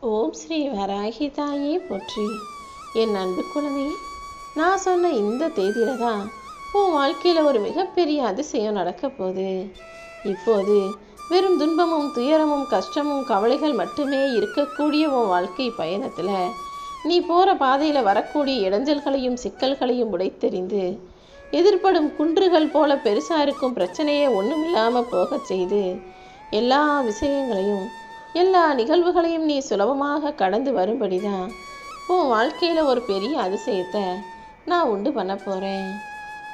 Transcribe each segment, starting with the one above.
ஓம் ஸ்ரீ வராகி தாயே போற்றி. என் அன்பு குழந்தையே, நான் சொன்ன இந்த தேதியில தான் உன் வாழ்க்கையில் ஒரு மிகப்பெரிய அதிசயம் நடக்க போகுது. இப்போது வெறும் துன்பமும் துயரமும் கஷ்டமும் கவலைகள் மட்டுமே இருக்கக்கூடிய உன் வாழ்க்கை பயணத்தில் நீ போகிற பாதையில் வரக்கூடிய இடைஞ்சல்களையும் சிக்கல்களையும் உடைத்தெறிந்து எதிர்படும் குன்றுகள் போல பெருசாக இருக்கும் பிரச்சனையே ஒன்றுமில்லாமல் போக செய்து எல்லா விஷயங்களையும் எல்லா நிகழ்வுகளையும் நீ சுலபமாக கடந்து வரும்படி தான் உன் வாழ்க்கையில் ஒரு பெரிய அதிசயத்தை நான் உண்டு பண்ண போகிறேன்.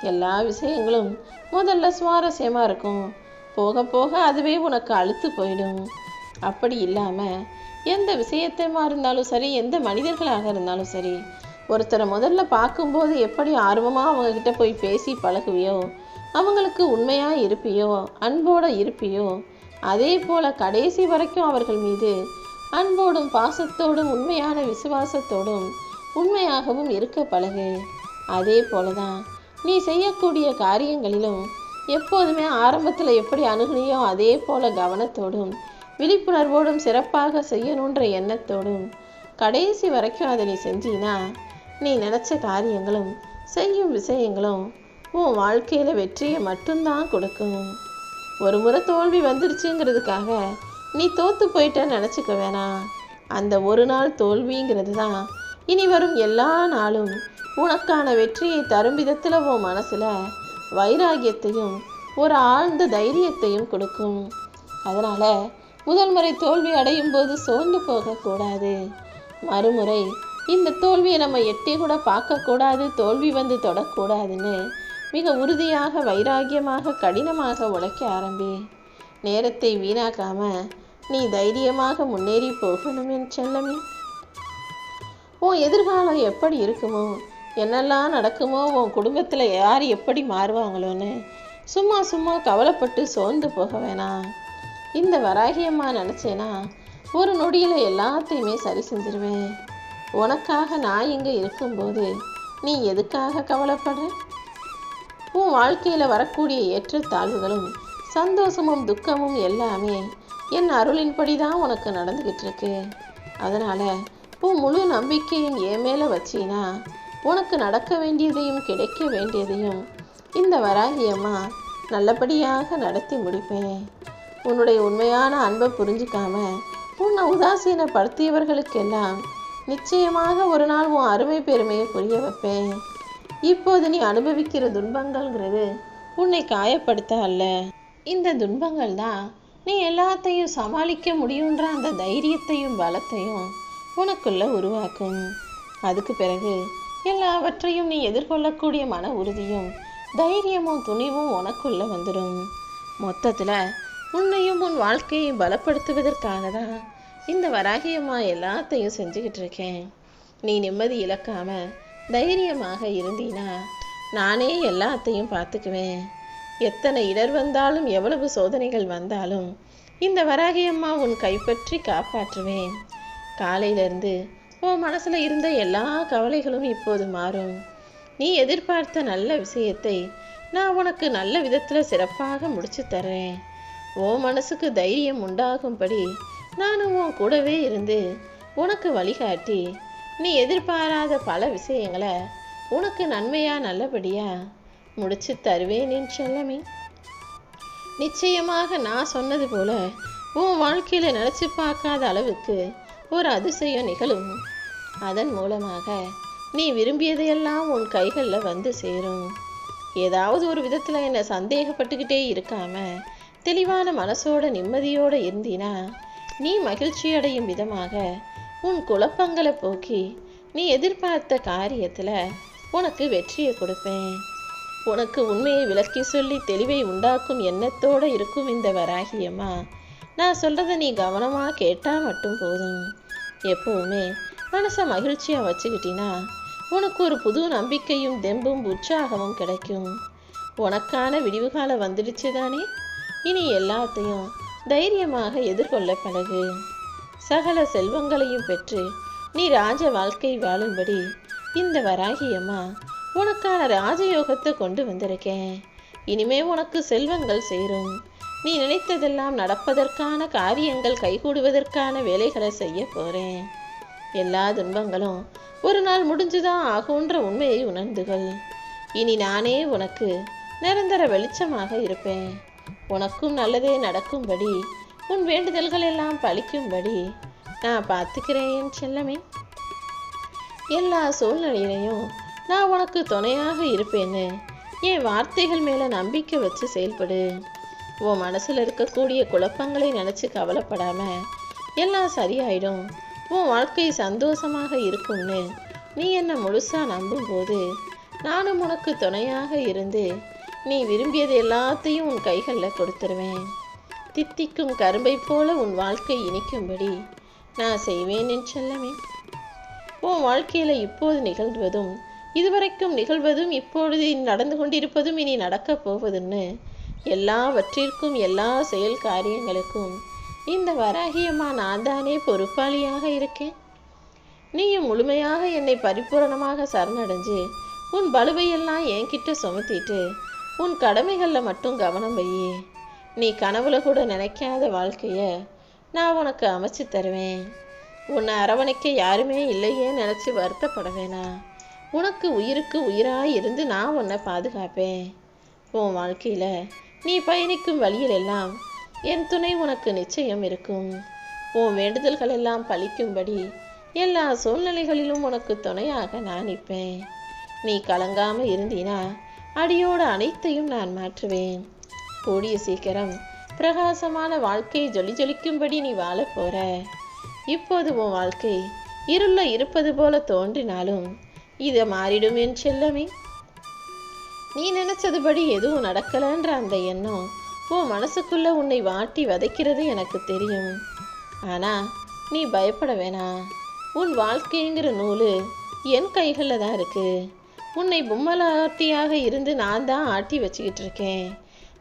எல்லா விஷயங்களும் முதல்ல சுவாரஸ்யமாக இருக்கும், போக போக அதுவே உனக்கு அழுத்து போயிடும். அப்படி இல்லாமல் எந்த விஷயத்தையுமா இருந்தாலும் சரி, எந்த மனிதர்களாக இருந்தாலும் சரி, ஒருத்தரை முதல்ல பார்க்கும்போது எப்படி ஆர்வமாக அவங்கக்கிட்ட போய் பேசி பழகுவியோ, அவங்களுக்கு உண்மையாக இருப்பியோ, அன்போடு இருப்பியோ, அதே போல் கடைசி வரைக்கும் அவர்கள் மீது அன்போடும் பாசத்தோடும் உண்மையான விசுவாசத்தோடும் உண்மையாகவும் இருக்க பழகு. அதே போல தான் நீ செய்யக்கூடிய காரியங்களிலும் எப்போதுமே ஆரம்பத்தில் எப்படி அணுகுனியோ அதே போல் கவனத்தோடும் விழிப்புணர்வோடும் சிறப்பாக செய்யணுன்ற எண்ணத்தோடும் கடைசி வரைக்கும் அதை நீ செஞ்சினா நீ நினச்ச காரியங்களும் செய்யும் விஷயங்களும் உன் வாழ்க்கையில் வெற்றியை மட்டும்தான் கொடுக்கும். ஒரு முறை தோல்வி வந்துருச்சுங்கிறதுக்காக நீ தோற்று போயிட்டேன்னு நினச்சிக்க வேணாம். அந்த ஒரு நாள் தோல்விங்கிறது தான் இனி வரும் எல்லா நாளும் உனக்கான வெற்றியை தரும் விதத்தில் உன் மனசில் வைராகியத்தையும் ஒரு ஆழ்ந்த தைரியத்தையும் கொடுக்கும். அதனால் முதல் முறை தோல்வி அடையும் போது சோர்ந்து போகக்கூடாது. மறுமுறை இந்த தோல்வியை நம்ம எட்டி கூட பார்க்கக்கூடாது, தோல்வி வந்து தொடக்கூடாதுன்னு மிக உறுதியாக வைராகியமாக கடினமாக உழைக்க ஆரம்பி. நேரத்தை வீணாக்காம நீ தைரியமாக முன்னேறி போகணும் என் செல்லமே. உன் எதிர்காலம் எப்படி இருக்குமோ, என்னெல்லாம் நடக்குமோ, உன் குடும்பத்தில் யார் எப்படி மாறுவாங்களோன்னு சும்மா சும்மா கவலைப்பட்டு சோர்ந்து போக வேணாம். இந்த வராகியம்மா நினச்சேன்னா ஒரு நொடியில் எல்லாத்தையுமே சரி செஞ்சிருவேன். உனக்காக நான் இங்கே இருக்கும்போது நீ எதுக்காக கவலைப்படுற? உன் வாழ்க்கையில் வரக்கூடிய ஏற்றத்தாழ்வுகளும் சந்தோஷமும் துக்கமும் எல்லாமே என் அருளின்படி தான் உனக்கு நடந்துக்கிட்டு இருக்கு. அதனால் உன் முழு நம்பிக்கையும் என் மேலே வச்சினா உனக்கு நடக்க வேண்டியதையும் கிடைக்க வேண்டியதையும் இந்த வராகியம்மா நல்லபடியாக நடத்தி முடிப்பேன். உன்னுடைய உண்மையான அன்பை புரிஞ்சிக்காம உன்னை உதாசீனப்படுத்தியவர்களுக்கெல்லாம் நிச்சயமாக ஒரு நாள் உன் அருமை பெருமையை புரிய வைப்பேன். இப்போது நீ அனுபவிக்கிற துன்பங்கள்ங்கிறது உன்னை காயப்படுத்த அல்ல. இந்த துன்பங்கள் தான் நீ எல்லாத்தையும் சமாளிக்க முடியுன்ற அந்த தைரியத்தையும் பலத்தையும் உனக்குள்ள உருவாக்கும். அதுக்கு பிறகு எல்லாவற்றையும் நீ எதிர்கொள்ளக்கூடிய மன உறுதியும் தைரியமும் துணிவும் உனக்குள்ள வந்துடும். மொத்தத்தில் உன்னையும் உன் வாழ்க்கையை பலப்படுத்துவதற்காக தான் இந்த வராகியம்மா எல்லாத்தையும் செஞ்சுக்கிட்டு இருக்கேன். நீ நிம்மதி இழக்காம தைரியமாக இருந்தீனா நானே எல்லாத்தையும் பார்த்துக்குவேன். எத்தனை இடர் வந்தாலும் எவ்வளவு சோதனைகள் வந்தாலும் இந்த வராகியம்மா உன் கைப்பற்றி காப்பாற்றுவேன். காலையிலிருந்து உன் மனசில் இருந்த எல்லா கவலைகளும் இப்போது மாறும். நீ எதிர்பார்த்த நல்ல விஷயத்தை நான் உனக்கு நல்ல விதத்தில் சிறப்பாக முடிச்சு தர்றேன். உன் மனசுக்கு தைரியம் உண்டாகும்படி நானும் உன் கூடவே இருந்து உனக்கு வழிகாட்டி நீ எதிர்பாராத பல விஷயங்களை உனக்கு நன்மையா நல்லபடியா முடிச்சு தருவேன் என் செல்லமே. நிச்சயமாக நான் சொன்னது போல உன் வாழ்க்கையில் நினச்சி பார்க்காத அளவுக்கு ஒரு அதிசயம் நிகழும். அதன் மூலமாக நீ விரும்பியதையெல்லாம் உன் கைகளில் வந்து சேரும். ஏதாவது ஒரு விதத்தில் என்னை சந்தேகப்பட்டுக்கிட்டே இருக்காம தெளிவான மனசோட நிம்மதியோடு இருந்தினா நீ மகிழ்ச்சி அடையும் விதமாக உன் குழப்பங்களை போக்கி நீ எதிர்பார்த்த காரியத்தில் உனக்கு வெற்றியை கொடுப்பேன். உனக்கு உண்மையை விளக்கி சொல்லி தெளிவை உண்டாக்கும் எண்ணத்தோடு இருக்கும் இந்த வராகியம்மா நான் சொல்கிறத நீ கவனமாக கேட்டால் மட்டும் போதும். எப்போவுமே மனசை மகிழ்ச்சியாக வச்சுக்கிட்டினா உனக்கு ஒரு புது நம்பிக்கையும் தெம்பும் உற்சாகமும் கிடைக்கும். உனக்கான விடிவுகாலம் வந்துடுச்சு தானே. இனி எல்லாத்தையும் தைரியமாக எதிர்கொள்ள பழகு. சகல செல்வங்களையும் பெற்று நீ ராஜ வாழ்க்கை வாழும்படி இந்த வராகியம்மா உனக்கான ராஜயோகத்தை கொண்டு வந்திருக்கேன். இனிமே உனக்கு செல்வங்கள் சேரும். நீ நினைத்ததெல்லாம் நடப்பதற்கான காரியங்கள் கைகூடுவதற்கான வேலைகளை செய்ய போறேன். எல்லா துன்பங்களும் ஒரு நாள் முடிஞ்சுதான் ஆகுன்ற உண்மையை உணர்ந்துகள். இனி நானே உனக்கு நிரந்தர வெளிச்சமாக இருப்பேன். உனக்கும் நல்லதே நடக்கும்படி, உன் வேண்டுதல்கள் எல்லாம் பலிக்கும்படி நான் பார்த்துக்கிறேன் என் செல்லமே. எல்லா சூழ்நிலையிலையும் நான் உனக்கு துணையாக இருப்பேன்னு என் வார்த்தைகள் மேலே நம்பிக்கை வச்சு செயல்படு. உன் மனசில் இருக்கக்கூடிய குழப்பங்களை நினச்சி கவலைப்படாம எல்லாம் சரியாயிடும், உன் வாழ்க்கை சந்தோஷமாக இருக்கும்னு நீ என்னை முழுசாக நம்பும்போது நானும் உனக்கு துணையாக இருந்து நீ விரும்பியது எல்லாத்தையும் உன் கைகளில் கொடுத்துருவேன். தித்திக்கும் கரும்பை போல உன் வாழ்க்கை இனிக்கும்படி நான் செய்வேன் என் செல்லமே. உன் வாழ்க்கையில் இப்போது நிகழ்வதும் இதுவரைக்கும் நிகழ்வதும் இப்பொழுது நடந்து கொண்டிருப்பதும் இனி நடக்கப் போவதுன்னு எல்லாவற்றிற்கும் எல்லா செயல் காரியங்களுக்கும் இந்த வராகியம்மா நான் தானே பொறுப்பாளியாக இருக்கேன். நீயும் முழுமையாக என்னை பரிபூரணமாக சரணடைஞ்சு உன் பலுவையெல்லாம் என்கிட்ட சுமத்திட்டு உன் கடமைகளில் மட்டும் கவனம் வையே. நீ கனவுல கூட நினைக்காத வாழ்க்கைய நான் உனக்கு அமைச்சு தருவேன். உன்னை அரவணைக்க யாருமே இல்லையே நினச்சி வருத்தப்பட வேணாம். உனக்கு உயிருக்கு உயிராக இருந்து நான் உன்னை பாதுகாப்பேன். உன் வாழ்க்கையில் நீ பயணிக்கும் வழியிலெல்லாம் என் துணை உனக்கு நிச்சயம் இருக்கும். உன் வேண்டுதல்கள் எல்லாம் பலிக்கும்படி எல்லா சூழ்நிலைகளிலும் உனக்கு துணையாக நான் நிற்பேன். நீ கலங்காம இருந்தீனா அடியோடு அனைத்தையும் நான் மாற்றுவேன். கூடிய சீக்கிரம் பிரகாசமான வாழ்க்கை ஜொலி ஜொலிக்கும்படி நீ வாழ போற. இப்போது உன் வாழ்க்கை இருள இருப்பது போல தோன்றினாலும் இதை மாறிடும் என் செல்லமே. நீ நினைச்சதுபடி எதுவும் நடக்கலன்ற அந்த எண்ணம் உன் மனசுக்குள்ள உன்னை வாட்டி வதைக்கிறது எனக்கு தெரியும். ஆனா நீ பயப்பட வேணாம். உன் வாழ்க்கைங்கிற நூல் என் கைகளில் தான் இருக்கு. உன்னை பொம்மலாட்டியாக இருந்து நான் தான் ஆட்டி வச்சுக்கிட்டு இருக்கேன்.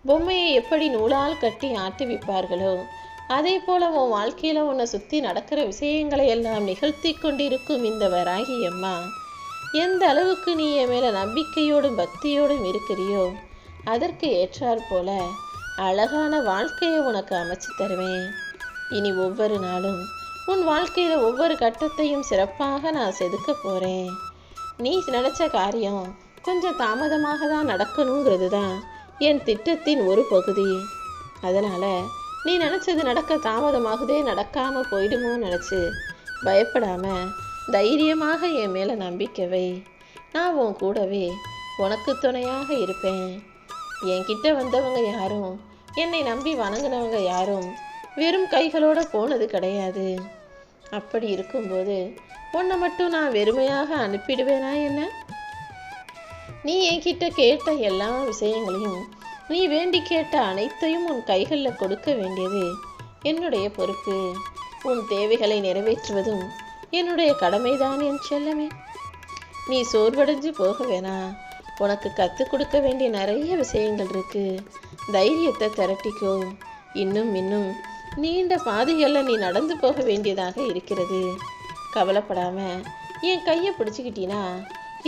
பொம்மையை எப்படி நூலால் கட்டி ஆட்டி வைப்பார்களோ அதே போல உன் வாழ்க்கையில் உன்னை சுற்றி நடக்கிற விஷயங்களை எல்லாம் நிகழ்த்தி கொண்டிருக்கும் இந்த வராகி அம்மா எந்த அளவுக்கு நீ என் மேலே நம்பிக்கையோடும் பக்தியோடும் இருக்கிறியோ அதற்கு ஏற்றாற் போல அழகான வாழ்க்கையை உனக்கு அமைச்சு தருவேன். இனி ஒவ்வொரு நாளும் உன் வாழ்க்கையில் ஒவ்வொரு கட்டத்தையும் சிறப்பாக நான் செதுக்க போகிறேன். நீ நினச்ச காரியம் கொஞ்சம் தாமதமாக தான் நடக்கணுங்கிறது தான் என் திட்டத்தின் ஒரு பகுதி. அதனால் நீ நினச்சது நடக்க தாமதமாகுதே, நடக்காமல் போயிடுமோ நினச்சி பயப்படாமல் தைரியமாக என் மேலே நம்பிக்கை வை. நான் உன் கூடவே உனக்கு துணையாக இருப்பேன். என்கிட்ட வந்தவங்க யாரும், என்னை நம்பி வணங்கினவங்க யாரும் வெறும் கைகளோடு போனது கிடையாது. அப்படி இருக்கும்போது உன்னை மட்டும் நான் வெறுமையாக அனுப்பிடுவேனா என்ன? நீ என்கிட்ட கேட்ட எல்லா விஷயங்களையும், நீ வேண்டி கேட்ட அனைத்தையும் உன் கைகளில் கொடுக்க வேண்டியது என்னுடைய பொறுப்பு. உன் தேவைகளை நிறைவேற்றுவதும் என்னுடைய கடமைதான் என் செல்லமே. நீ சோர்வடைஞ்சு போக வேணாம். உனக்கு கற்றுக் கொடுக்க வேண்டிய நிறைய விஷயங்கள் இருக்கு. தைரியத்தை திரட்டிக்கோ. இன்னும் நீண்ட பாதைகளில் நீ நடந்து போக வேண்டியதாக இருக்கிறது. கவலைப்படாம என் கையை பிடிச்சிக்கிட்டினா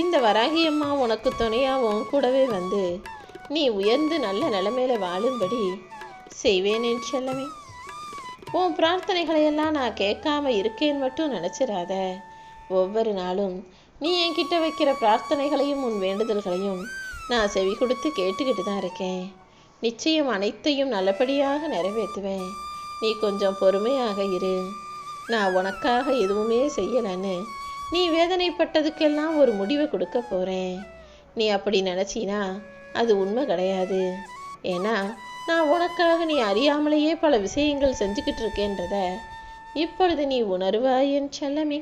இந்த வராகியம்மா உனக்கு துணையாக உன் கூடவே வந்து நீ உயர்ந்து நல்ல நிலைமையில வாழும்படி செய்வேன் என் செல்லமே. உன் பிரார்த்தனைகளையெல்லாம் நான் கேட்காம இருக்கேன்னு மட்டும் நினச்சிடாத. ஒவ்வொரு நாளும் நீ என்கிட்ட வைக்கிற பிரார்த்தனைகளையும் உன் வேண்டுதல்களையும் நான் செவி கொடுத்து கேட்டுக்கிட்டு தான் இருக்கேன். நிச்சயம் அனைத்தையும் நல்லபடியாக நிறைவேற்றுவேன். நீ கொஞ்சம் பொறுமையாக இரு. நான் உனக்காக எதுவுமே செய்யலைன்னு நீ வேதனைப்பட்டதுக்கெல்லாம் ஒரு முடிவை கொடுக்க போகிறேன். நீ அப்படி நினச்சினா அது உண்மை கிடையாது. ஏன்னா நான் உனக்காக நீ அறியாமலேயே பல விஷயங்கள் செஞ்சுக்கிட்டு இருக்கேன்றத இப்பொழுது நீ உணர்வாய் என் செல்லமே.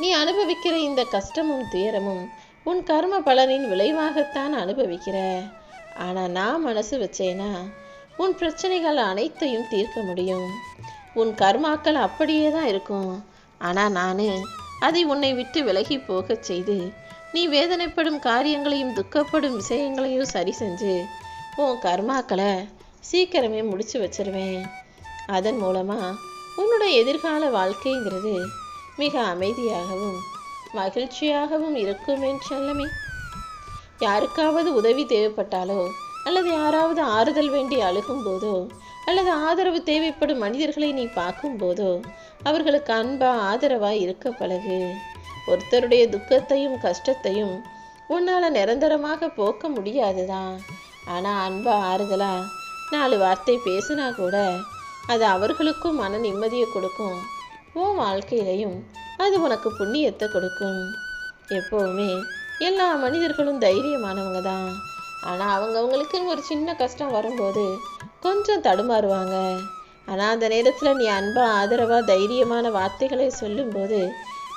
நீ அனுபவிக்கிற இந்த கஷ்டமும் துயரமும் உன் கர்ம பலனின் விளைவாகத்தான் அனுபவிக்கிற. ஆனால் நான் மனசு வச்சேனா உன் பிரச்சனைகள் அனைத்தையும் தீர்க்க முடியும். உன் கர்மாக்கள் அப்படியே தான் இருக்கும். ஆனால் நான் அதை உன்னை விட்டு விலகி போகச் செய்து நீ வேதனைப்படும் காரியங்களையும் துக்கப்படும் விஷயங்களையும் சரி செஞ்சு உன் கர்மாக்களை சீக்கிரமே முடிச்சு வச்சிருவேன். அதன் மூலமாக உன்னுடைய எதிர்கால வாழ்க்கைங்கிறது மிக அமைதியாகவும் மகிழ்ச்சியாகவும் இருக்கும் என் செல்லமே. யாருக்காவது உதவி தேவைப்பட்டாலோ அல்லது யாராவது ஆறுதல் வேண்டி அழுகும் போதோ அல்லது ஆதரவு தேவைப்படும் மனிதர்களை நீ பார்க்கும் போதோ அவர்களுக்கு அன்பா ஆதரவா இருக்க பழகு. ஒருத்தருடைய துக்கத்தையும் கஷ்டத்தையும் உன்னால நிரந்தரமாக போக்க முடியாதுதான். ஆனா அன்பா ஆறுதலா 4 வார்த்தை பேசினா கூட அது அவர்களுக்கும் மன நிம்மதியை கொடுக்கும். உன் வாழ்க்கையிலையும் அது உனக்கு புண்ணியத்தை கொடுக்கும். எப்போவுமே எல்லா மனிதர்களும் தைரியமானவங்க தான். ஆனால் அவங்களுக்கு ஒரு சின்ன கஷ்டம் வரும்போது கொஞ்சம் தடுமாறுவாங்க. ஆனால் அந்த நேரத்தில் நீ அன்பா ஆதரவா தைரியமான வார்த்தைகளை சொல்லும்போது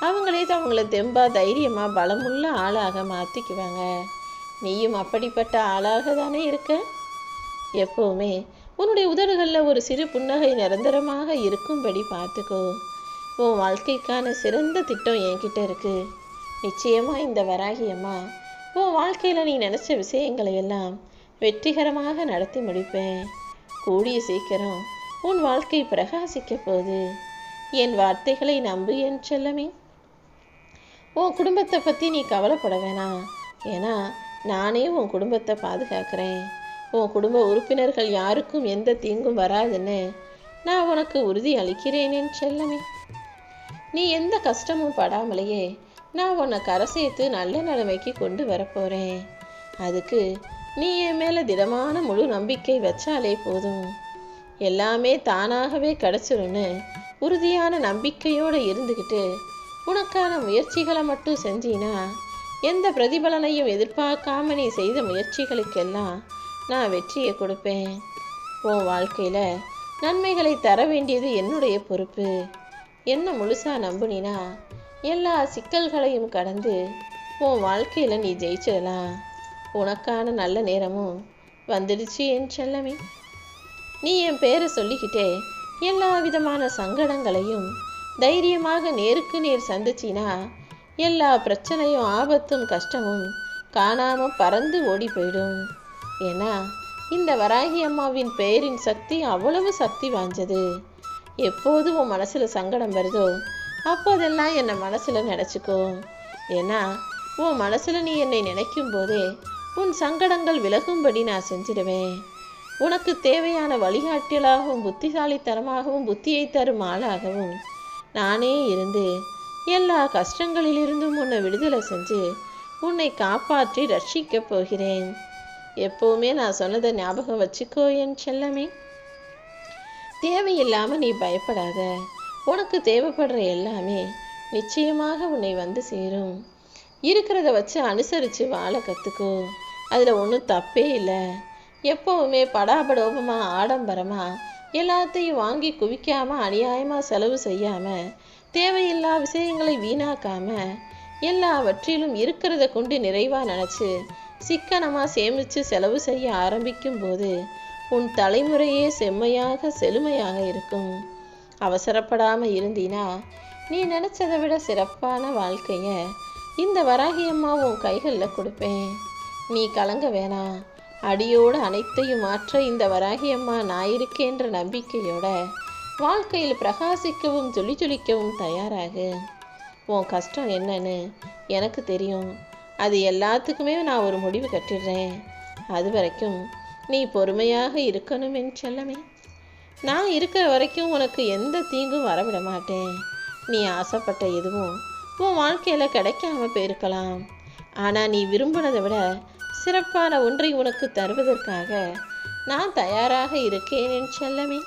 அவங்களே தான் அவங்கள தெம்பா தைரியமா பலமுள்ள ஆளாக மாற்றிக்குவாங்க. நீயும் அப்படிப்பட்ட ஆளாக தானே இருக்க. எப்போவுமே உன்னுடைய உதடுகளில் ஒரு சிறு புன்னகை நிரந்தரமாக இருக்கும்படி பார்த்துக்கோ. உன் வாழ்க்கைக்கான சிறந்த திட்டம் என்கிட்ட இருக்கு. நிச்சயமா இந்த வராகி அம்மா உன் வாழ்க்கையில் நீ நினச்ச விஷயங்களை எல்லாம் வெற்றிகரமாக நடத்தி முடிப்பேன். கூடிய சீக்கிரம் உன் வாழ்க்கை பிரகாசிக்க போகுது. என் வார்த்தைகளை நம்பு என் செல்லமே. உன் குடும்பத்தை பற்றி நீ கவலைப்பட வேணாம். ஏன்னா நானே உன் குடும்பத்தை பாதுகாக்கிறேன். உன் குடும்ப உறுப்பினர்கள் யாருக்கும் எந்த தீங்கும் வராதுன்னு நான் உனக்கு உறுதி அளிக்கிறேன் என் செல்லமே. நீ எந்த கஷ்டமும் படாமலேயே நான் உன்னை கரை சேர்த்து நல்ல நிலைமைக்கு கொண்டு வரப்போகிறேன். அதுக்கு நீ என் மேலே திடமான முழு நம்பிக்கை வச்சாலே போதும். எல்லாமே தானாகவே கிடச்சிரும்னு உறுதியான நம்பிக்கையோடு இருந்துக்கிட்டு உனக்கான முயற்சிகளை மட்டும் செஞ்சினா எந்த பிரதிபலனையும் எதிர்பார்க்காம நீ செய்த முயற்சிகளுக்கெல்லாம் நான் வெற்றியை கொடுப்பேன். உன் வாழ்க்கையில் நன்மைகளை தர வேண்டியது என்னுடைய பொறுப்பு. என்ன முழுசா நம்புனினா எல்லா சிக்கல்களையும் கடந்து உன் வாழ்க்கையில் நீ ஜெயிச்சிடலாம். உனக்கான நல்ல நேரமும் வந்துடுச்சு என் செல்லமே. நீ என் பேரை சொல்லிக்கிட்டே எல்லா விதமான சங்கடங்களையும் தைரியமாக நேருக்கு நேர் சந்திச்சினா எல்லா பிரச்சனையும் ஆபத்தும் கஷ்டமும் காணாமல் பறந்து ஓடி போயிடும். ஏன்னா இந்த வராகி அம்மாவின் பெயரின் சக்தி அவ்வளவு சக்தி வாய்ந்தது. எப்போது உன் மனசில் சங்கடம் வருதோ அப்போதெல்லாம் என்னை மனசில் நினச்சிக்கோ. ஏன்னா உன் மனசில் நீ என்னை நினைக்கும் போதே உன் சங்கடங்கள் விலகும்படி நான் செஞ்சிடுவேன். உனக்கு தேவையான வழிகாட்டியலாகவும் புத்திசாலித்தனமாகவும் புத்தியை தரும் ஆளாகவும் நானே இருந்து எல்லா கஷ்டங்களிலிருந்தும் உன்னை விடுதலை செஞ்சு உன்னை காப்பாற்றி ரட்சிக்கப் போகிறேன். எப்போவுமே நான் சொன்னதை ஞாபகம் வச்சுக்கோ என் செல்லமே. தேவையில்லாமல் நீ பயப்படாத. உனக்கு தேவைப்படுற எல்லாமே நிச்சயமாக உன்னை வந்து சேரும். இருக்கிறத வச்சு அனுசரித்து வாழ கற்றுக்கோ. அதில் ஒன்றும் தப்பே இல்லை. எப்போவுமே படாபடோபமாக ஆடம்பரமாக எல்லாத்தையும் வாங்கி குவிக்காமல் அநியாயமாக செலவு செய்யாமல் தேவையில்லா விஷயங்களை வீணாக்காமல் எல்லாவற்றிலும் இருக்கிறத கொண்டு நிறைவாக நினச்சி சிக்கனமாக சேமித்து செலவு செய்ய ஆரம்பிக்கும் போது உன் தலைமுறையே செம்மையாக செழுமையாக இருக்கும். அவசரப்படாமல் இருந்தீனா நீ நினச்சதை விட சிறப்பான வாழ்க்கையை இந்த வராகி அம்மா உன் கைகளில் கொடுப்பேன். நீ கலங்க வேணாம். அடியோடு அனைத்தையும் மாற்ற இந்த வராகி அம்மா நான் இருக்கேன்ற நம்பிக்கையோட வாழ்க்கையில் பிரகாசிக்கவும் ஜொலிக்கவும் தயாராகு. உன் கஷ்டம் என்னன்னு எனக்கு தெரியும். அது எல்லாத்துக்குமே நான் ஒரு முடிவு கட்டிடுறேன். அது வரைக்கும் நீ பொறுமையாக இருக்கணும் என் செல்லமே. நான் இருக்கிற வரைக்கும் உனக்கு எந்த தீங்கும் வரவிட மாட்டேன். நீ ஆசைப்பட்ட எதுவும் உன் வாழ்க்கையில் கிடைக்காம போயிருக்கலாம். ஆனால் நீ விரும்பினதை விட சிறப்பான ஒன்றை உனக்கு தருவதற்காக நான் தயாராக இருக்கேன் என் செல்லமே.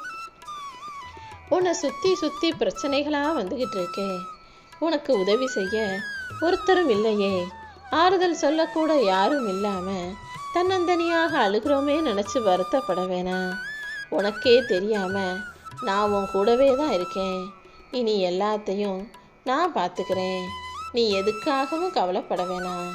உன்னை சுற்றி பிரச்சனைகளாக வந்துக்கிட்டு இருக்கேன். உனக்கு உதவி செய்ய ஒருத்தரும் இல்லையே. ஆறுதல் சொல்லக்கூட யாரும் இல்லாமல் தன்னந்தனியாக அழுகிறோமே நினச்சி வருத்தப்பட வேணாம். உனக்கே தெரியாமல் நான் உன் கூடவே தான் இருக்கேன். இனி எல்லாத்தையும் நான் பார்த்துக்கிறேன். நீ எதுக்காகவும் கவலைப்பட வேணாம்.